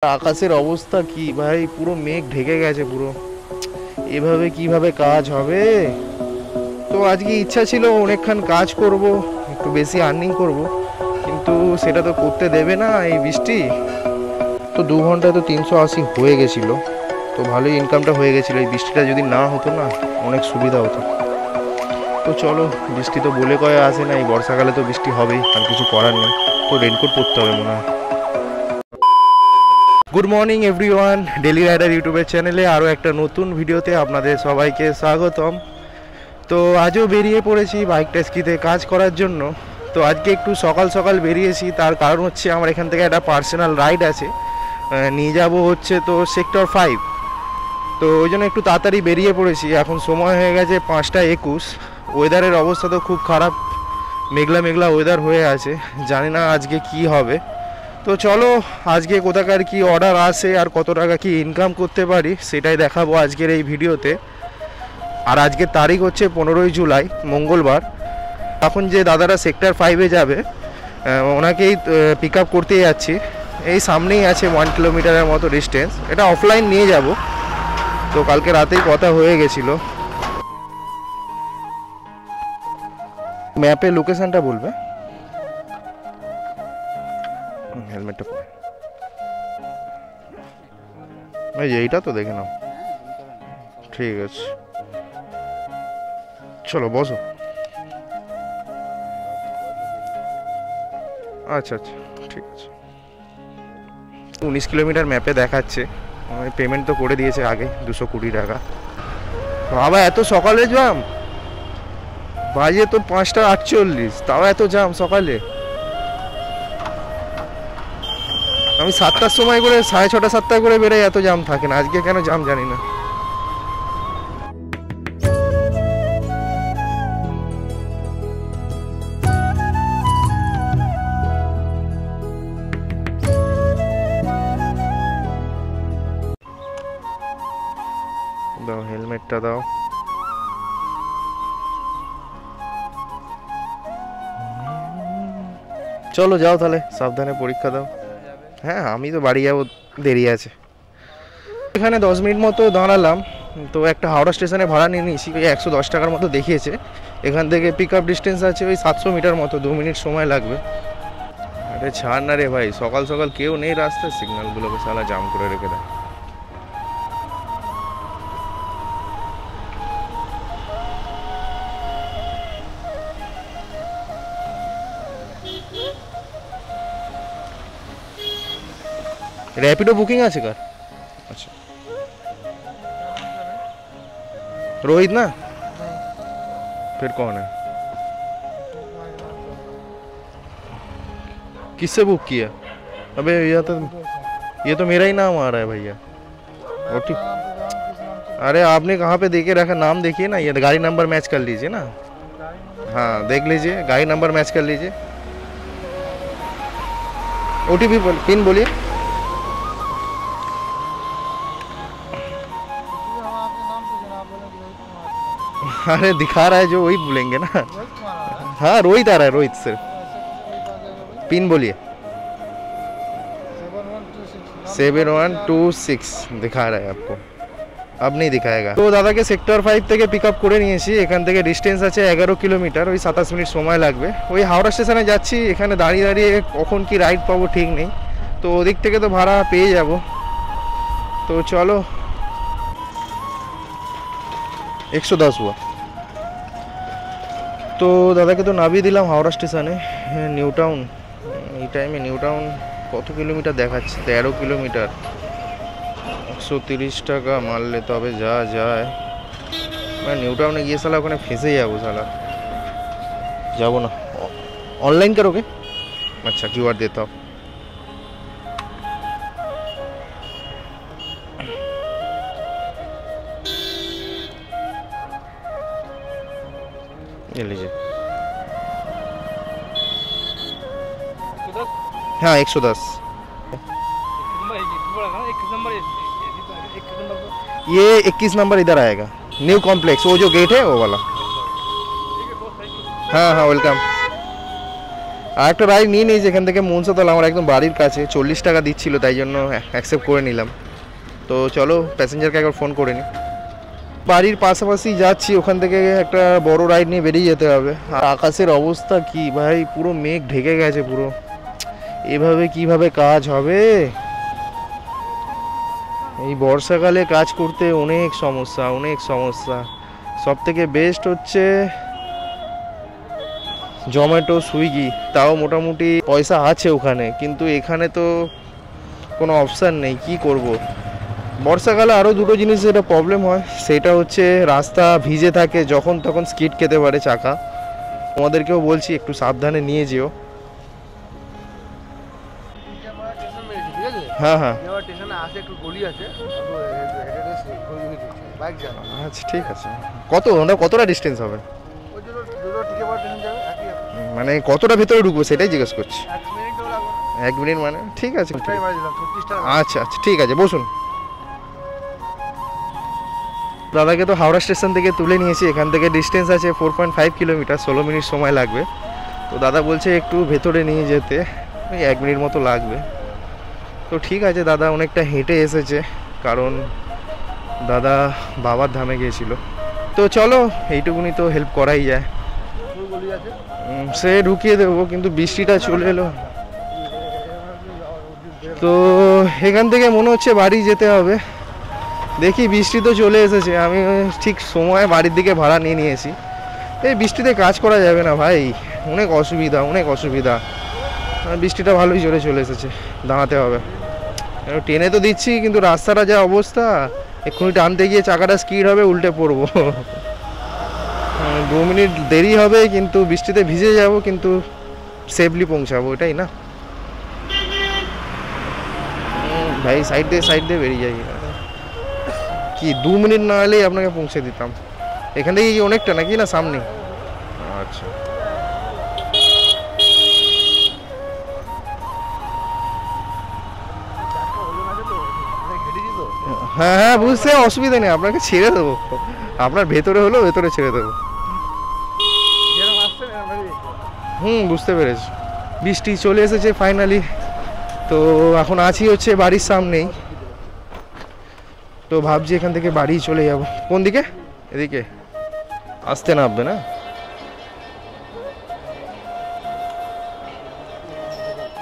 আকাশের অবস্থা কি ভাই, পুরো মেঘ ঢেকে গেছে পুরো। এভাবে কিভাবে কাজ হবে? তো আজকে ইচ্ছা ছিল অনেকক্ষণ কাজ করব, একটু বেশি আর্নিং করব, কিন্তু সেটা তো করতে দেবে না এই বৃষ্টি। তো 2 ঘন্টায় তো 380 হয়ে গেছিলো, তো ভালোই ইনকামটা হয়ে গেছিলো। এই বৃষ্টিটা যদি না হতো না, অনেক সুবিধা হতো। তো চলো, বৃষ্টি তো বলে কয়ে আসে না, এই বর্ষাকালে তো বৃষ্টি হবেই, আর কিছু করার নেই। তো রেনকোট পরতে হবে মনে হয়। Good morning everyone, daily rider ইউটিউবের চ্যানেলে আরও একটা নতুন ভিডিওতে আপনাদের সবাইকে স্বাগতম। তো আজও বেরিয়ে পড়েছি বাইক টেস্কিতে কাজ করার জন্য। তো আজকে একটু সকাল সকাল বেরিয়েছি, তার কারণ হচ্ছে আমার এখান থেকে একটা পার্সোনাল রাইড আছে, নিয়ে যাব হচ্ছে তো সেক্টর 5। তো ওই জন্য একটু তাড়াতাড়ি বেরিয়ে পড়েছি। এখন সময় হয়ে গেছে 5টা 21। ওয়েদারের অবস্থা তো খুব খারাপ, মেঘলা মেঘলা ওয়েদার হয়ে আছে, জানি না আজকে কি হবে। তো চলো, আজকে কোথাকার কি অর্ডার আসে আর কত টাকা কি ইনকাম করতে পারি সেটাই দেখাবো আজকের এই ভিডিওতে। আর আজকের তারিখ হচ্ছে 15ই জুলাই, মঙ্গলবার। এখন যে দাদারা সেক্টর 5-এ যাবে, ওনাকেই পিক আপ করতে যাচ্ছি। এই সামনেই আছে 1 কিলোমিটারের মতো ডিস্টেন্স। এটা অফলাইন নিয়ে যাব, তো কালকে রাতেই কথা হয়ে গেছিলো। ম্যাপে লোকেশনটা বলবে। হেলমেটটা পরে এইটা তো দেখে নাও। ঠিক আছে, চলো বসো। আচ্ছা আচ্ছা, ঠিক আছে। 19 কিলোমিটার ম্যাপে দেখাচ্ছে। পেমেন্ট তো করে দিয়েছে আগে 220 টাকা। বাবা, এত সকালে জ্যাম? বাজে তো 5টা 48, তাও এত জ্যাম সকালে? আমি 7টার সময় করে, 6:30 7টা করে বেরোয়, এত জ্যাম থাকে না। আজকে কেন জ্যাম জানি না। দাও হেলমেটটা দাও। চলো যাও তাহলে, সাবধানে পরীক্ষা দাও। হ্যাঁ, আমি তো বাড়ি যাবো, দেরি আছে। এখানে 10 মিনিট মতো দাঁড়ালাম। তো একটা হাওড়া স্টেশনে ভাড়া নিয়ে নিয়েছি, ওই 110 টাকার মতো দেখিয়েছে। এখান থেকে পিক আপ ডিস্টেন্স আছে ওই 700 মিটার মতো, 2 মিনিট সময় লাগবে। আরে ছাড় না রে ভাই, সকাল সকাল কেউ নেই রাস্তায়, সিগন্যালগুলোকে সালা জাম করে রেখে দেয়। रैपिडो बुकिंग है कार? अच्छा, रोहित ना? फिर कौन है? किससे बुक किया? अबे ये तो मेरा ही नाम आ रहा है भैया। और ठीक, अरे आपने कहाँ पे देखे रखा? नाम देखिए ना, ये गाड़ी नंबर मैच कर लीजिए ना। हाँ देख लीजिए, गाड़ी नंबर मैच कर लीजिए। OTP पिन बोलिए। अरे दिखा रहा है जो, वही बोलेंगे ना। हाँ रोहित आ रहा है, रोहित सर। पिन बोलिए। 7126 दिखा रहा है आपको, अब नहीं दिखाएगा। तो दादा के सेक्टर 5 থেকে পিক আপ করে নিয়েছি। এখান থেকে ডিস্টেন্স আছে 11 কিলোমিটার, ওই 27 মিনিট সময় লাগবে। ওই হাওড়া স্টেশনে যাচ্ছি, এখানে দাঁড়িয়ে দাঁড়িয়ে কখন কি রাইড পাবো ঠিক নেই। তো ওদিক থেকে তো ভাড়া পেয়ে যাব। তো চলো, 110 हुआ। তো দাদাকে তো নামিয়ে দিলাম হাওড়া স্টেশনে। নিউ টাউন, এই টাইমে নিউ টাউন কত কিলোমিটার দেখাচ্ছে? 13 কিলোমিটার, 130 টাকা মারলে তবে যা যায়। মানে নিউ টাউনে গিয়ে সালা ওখানে ফেঁসে যাবো, সালা যাবো না। ऑनलाइन करोगे? अच्छा, QR देता हूँ। ये लीजिए। हाँ 110। ये 21 नंबर इधर आएगा, न्यू कॉम्प्लेक्स, वो जो गेट है वो वाला। हाँ हाँ वेलकम। আর একটা রাইড নিয়ে নিয়েছি এখান থেকে মনসাতলা, আমার একদম বাড়ির কাছে, 40 টাকা দিচ্ছিল, তাই জন্য অ্যাকসেপ্ট করে নিলাম। তো চলো প্যাসেঞ্জারকে একবার ফোন করে নিই। বাড়ির পাশাপাশি যাচ্ছি, ওখান থেকে একটা বড় রাইড নিয়ে বেরিয়ে যেতে হবে। আর আকাশের অবস্থা কি ভাই, পুরো মেঘ ঢেকে গেছে পুরো। এভাবে কিভাবে কাজ হবে? এই বর্ষাকালে কাজ করতে অনেক সমস্যা, অনেক সমস্যা। সব থেকে বেস্ট হচ্ছে জোম্যাটো, সুইগি, তাও মোটামুটি পয়সা আছে ওখানে, কিন্তু এখানে তো কোনো অপশান নেই। কি করব? বর্ষাকালে আরও দুটো জিনিস যেটা প্রবলেম হয়, সেটা হচ্ছে রাস্তা ভিজে থাকে, যখন তখন স্কিড খেতে পারে চাকা। তোমাদেরকেও বলছি একটু সাবধানে নিয়ে যেও। হ্যাঁ হ্যাঁ আচ্ছা ঠিক আছে। কতটা ডিস্টেন্স হবে, মানে কতটা ভেতরে ঢুকবো সেটাই জিজ্ঞেস করছি। 1 মিনিট মানে ঠিক আছে। আচ্ছা আচ্ছা ঠিক আছে, বসুন। দাদাকে তো হাওড়া স্টেশন থেকে তুলে নিয়েছি, এখান থেকে ডিস্টেন্স আছে 4.5 কিলোমিটার, 16 মিনিট সময় লাগবে। তো দাদা বলছে একটু ভেতরে নিয়ে যেতে, ওই 1 মিনিট মতো লাগবে। তো ঠিক আছে, দাদা অনেকটা হেঁটে এসেছে, কারণ দাদা বাবার ধামে গিয়েছিল। তো চলো এইটুকুনি তো হেল্প করাই যায়। সে ঢুকিয়ে দেবো, কিন্তু বৃষ্টিটা চলে এলো। তো এখান থেকে মনে হচ্ছে বাড়ি যেতে হবে। দেখি, বৃষ্টি তো চলে এসেছে, আমি ঠিক সময় বাড়ির দিকে ভাড়া নিয়ে নিয়েছি। এই বৃষ্টিতে কাজ করা যাবে না ভাই, অনেক অসুবিধা, অনেক অসুবিধা। বৃষ্টিটা ভালোই জোরে চলে এসেছে, দাঁড়াতে হবে। ট্রেনে তো দিচ্ছি, কিন্তু রাস্তাটা যা অবস্থা, এক্ষুনি টানতে গিয়ে চাকাটা স্কিড হবে, উল্টে পড়বো। 2 মিনিট দেরি হবে, কিন্তু বৃষ্টিতে ভিজে যাব, কিন্তু সেফলি পৌঁছাবো, এটাই না ভাই। সাইড দিয়ে বেরিয়ে যাই। কি 2 মিনিট না হলেই আপনাকে পৌঁছে দিতাম। এখান থেকে কি অনেকটা নাকি, না সামনে? আচ্ছা হ্যাঁ হ্যাঁ বুঝতে অসুবিধা নেই, আপনাকে ছেড়ে দেবো। আপনার ভেতরে হলো, ভেতরে ছেড়ে দেবো। বুঝতে পেরেছি। বৃষ্টি চলে এসেছে ফাইনালি। তো এখন আছি হচ্ছে বাড়ির সামনেই। তো ভাবছি এখান থেকে বাড়ি চলে যাব। কোন দিকে? এদিকে আসতে নামবে না?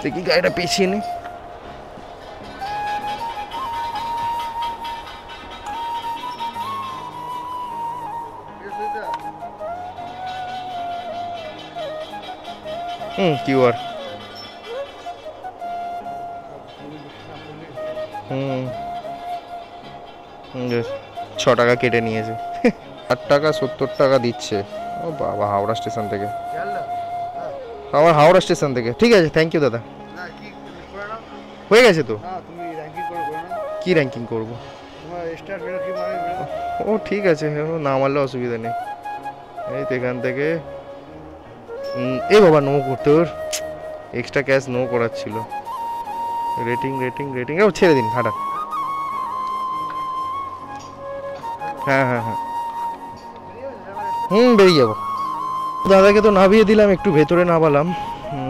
দেখি গাড়িটা পেছিয়ে নি। কিউআর। 6 টাকা কেটে নিয়েছে। 8 টাকা 70 টাকা দিচ্ছে। ও বাবা, হাওড়া স্টেশন থেকে। আমার হাওড়া স্টেশন থেকে। ঠিক আছে, থ্যাংক ইউ দাদা। হয়ে গেছে তো? কি র্যাঙ্কিং করবো? ও ঠিক আছে, না মারলে অসুবিধা নেই। এই তো এখান থেকে এ বাবা, নো করতে, ওর এক্সট্রা ক্যাশ নো করার ছিল। রেটিং রেটিং রেটিং ও ছেড়ে দিন, হাঁটা। হ্যাঁ হ্যাঁ হ্যাঁ বেরিয়ে যাবো। দাদাকে তো নামিয়ে দিলাম, একটু ভেতরে নামালাম।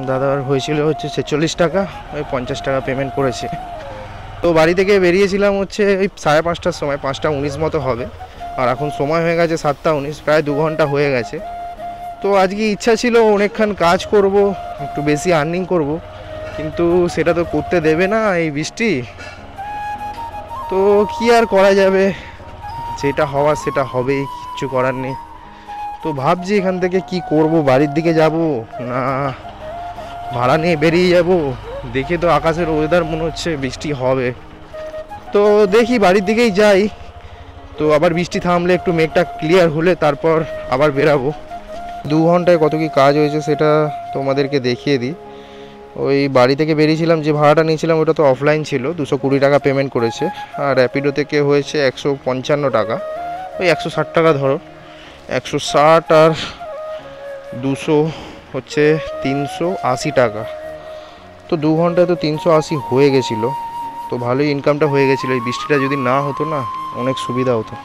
দাদার হয়েছিল হচ্ছে 46 টাকা, ওই 50 টাকা পেমেন্ট করেছে। তো বাড়ি থেকে বেরিয়েছিলাম হচ্ছে ওই 5:30টার সময়, 5:19 মতো হবে। আর এখন সময় হয়ে গেছে 7:19, প্রায় 2 ঘন্টা হয়ে গেছে। তো আজকে ইচ্ছা ছিল অনেকক্ষণ কাজ করব, একটু বেশি আর্নিং করব, কিন্তু সেটা তো করতে দেবে না এই বৃষ্টি। তো কি আর করা যাবে, যেটা হওয়ার সেটা হবেই, কিচ্ছু করার নেই। তো ভাবছি এখান থেকে কি করব, বাড়ির দিকে যাব না ভাড়া নিয়ে বেরিয়ে যাব। দেখে তো আকাশের ওয়েদার মনে হচ্ছে বৃষ্টি হবে, তো দেখি বাড়ির দিকেই যাই। তো আবার বৃষ্টি থামলে, একটু মেঘটা ক্লিয়ার হলে তারপর আবার বেরাবো। 2 ঘন্টায় কত কি কাজ হয়েছে সেটা তোমাদেরকে দেখিয়ে দিই। ওই বাড়ি থেকে বেরিয়েছিলাম, যে ভাড়াটা নিয়েছিলাম ওটা তো অফলাইন ছিল, 220 টাকা পেমেন্ট করেছে। আর র্যাপিডো থেকে হয়েছে 155 টাকা, ওই 160 টাকা ধরো। 160 আর 200 হচ্ছে 380 টাকা। তো 2 ঘন্টায় তো 380 হয়ে গেছিলো। তো ভালোই ইনকামটা হয়ে গেছিলো। এই বৃষ্টিটা যদি না হতো না, অনেক সুবিধা হতো।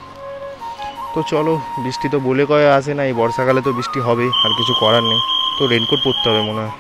তো চলো, বৃষ্টি তো বলে কয়ে আসে না, এই বর্ষাকালে তো বৃষ্টি হবেই, আর কিছু করার নেই। তো রেনকোট পরতে হবে মনে হয়।